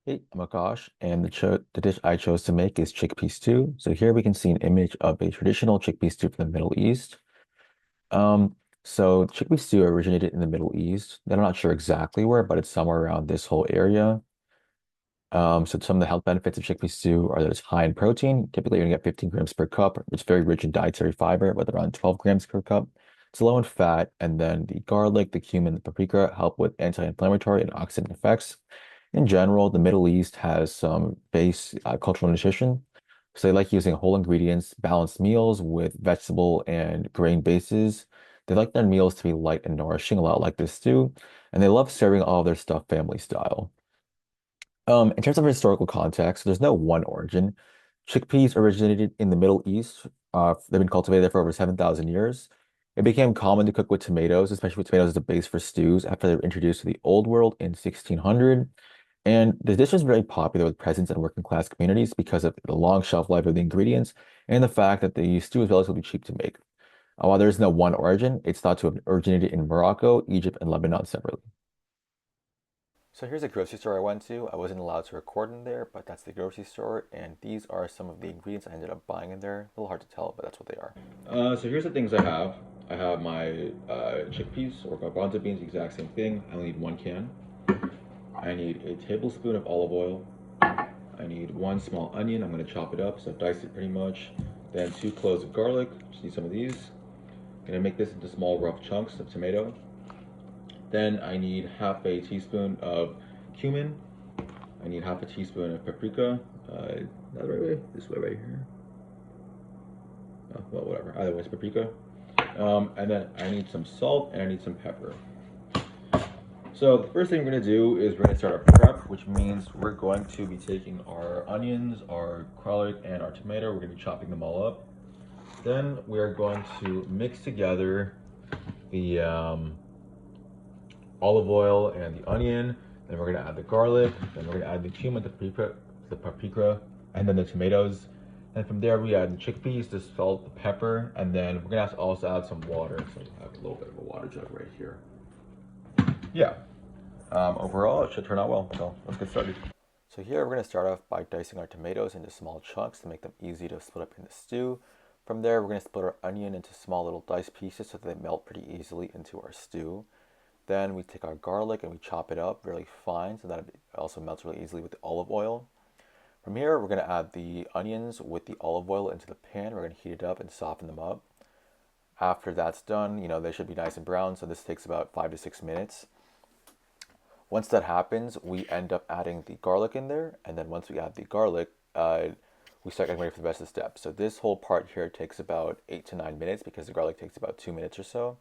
Hey, I'm Akash, and the dish I chose to make is chickpea stew. So here we can see an image of a traditional chickpea stew from the Middle East. Um, so chickpea stew originated in the Middle East. I'm not sure exactly where, but it's somewhere around this whole area. So some of the health benefits of chickpea stew are that it's high in protein. Typically, you're gonna get 15 grams per cup. It's very rich in dietary fiber, with around 12 grams per cup. It's low in fat, and then the garlic, the cumin, the paprika help with anti-inflammatory and oxidant effects. In general, the Middle East has some base cultural nutrition. So they like using whole ingredients, balanced meals with vegetable and grain bases. They like their meals to be light and nourishing, a lot like this stew. And they love serving all of their stuff family style. In terms of historical context, there's no one origin. Chickpeas originated in the Middle East. They've been cultivated there for over 7,000 years. It became common to cook with tomatoes, especially with tomatoes as a base for stews, after they were introduced to the Old World in 1600. And the dish was very popular with peasants and working class communities because of the long shelf life of the ingredients and the fact that the stew is relatively cheap to make. While there is no one origin, it's thought to have originated in Morocco, Egypt, and Lebanon separately. So here's a grocery store I went to. I wasn't allowed to record in there, but that's the grocery store, and these are some of the ingredients I ended up buying in there. A little hard to tell, but that's what they are. So here's the things I have. I have my chickpeas or garbanzo beans, the exact same thing. I only need one can. I need a tablespoon of olive oil. I need one small onion. I'm going to chop it up, so I've diced it pretty much. Then two cloves of garlic. Just need some of these. I'm going to make this into small rough chunks of tomato. Then I need half a teaspoon of cumin. I need half a teaspoon of paprika. Not the right way, this way right here. Oh, well, whatever. Either way, it's paprika. And then I need some salt and I need some pepper. So the first thing we're going to do is we're going to start our prep, which means we're going to be taking our onions, our garlic, and our tomato. We're going to be chopping them all up. Then we are going to mix together the olive oil and the onion. Then we're going to add the garlic. Then we're going to add the cumin, the paprika, and then the tomatoes. And from there, we add the chickpeas, the salt, the pepper, and then we're going to also add some water. So I have a little bit of a water jug right here. Yeah. Overall, it should turn out well. So let's get started. So here we're going to start off by dicing our tomatoes into small chunks to make them easy to split up in the stew. From there, we're going to split our onion into small little diced pieces so that they melt pretty easily into our stew. Then we take our garlic and we chop it up really fine so that it also melts really easily with the olive oil. From here, we're going to add the onions with the olive oil into the pan. We're going to heat it up and soften them up. After that's done, they should be nice and brown, so this takes about 5 to 6 minutes. Once that happens, we end up adding the garlic in there, and then once we add the garlic, we start getting ready for the rest of the steps. So this whole part here takes about 8 to 9 minutes because the garlic takes about 2 minutes or so.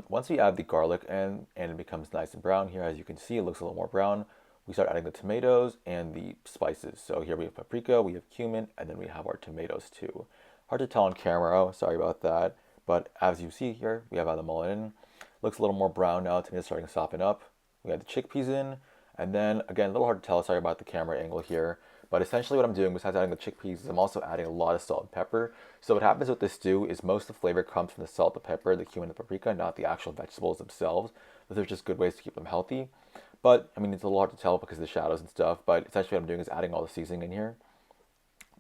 Once we add the garlic and it becomes nice and brown here, as you can see, it looks a little more brown. We start adding the tomatoes and the spices. So here we have paprika, we have cumin, and then we have our tomatoes too. Hard to tell on camera, sorry about that. But as you see here, we have them all in. Looks a little more brown now, tomatoes starting to soften up. We add the chickpeas in, and then again, a little hard to tell, sorry about the camera angle here. But essentially what I'm doing, besides adding the chickpeas, is I'm also adding a lot of salt and pepper. So what happens with this stew is most of the flavor comes from the salt, the pepper, the cumin, the paprika, not the actual vegetables themselves. Those are just good ways to keep them healthy. But, I mean, it's a little hard to tell because of the shadows and stuff, but essentially what I'm doing is adding all the seasoning in here.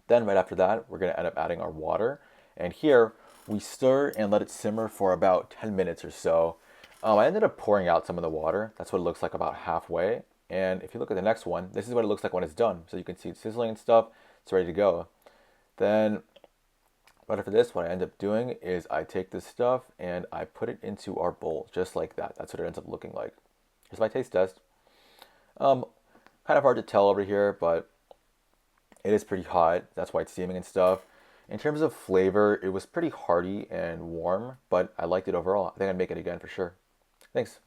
Then right after that, we're going to end up adding our water. And here, we stir and let it simmer for about 10 minutes or so. I ended up pouring out some of the water. That's what it looks like about halfway. And if you look at the next one, this is what it looks like when it's done. So you can see it's sizzling and stuff. It's ready to go. Then right after this, what I end up doing is I take this stuff and I put it into our bowl, just like that. That's what it ends up looking like. Here's my taste test. Um, Kind of hard to tell over here, but it is pretty hot. That's why it's steaming and stuff. In terms of flavor, it was pretty hearty and warm, but I liked it overall. I think I'd make it again for sure. Thanks.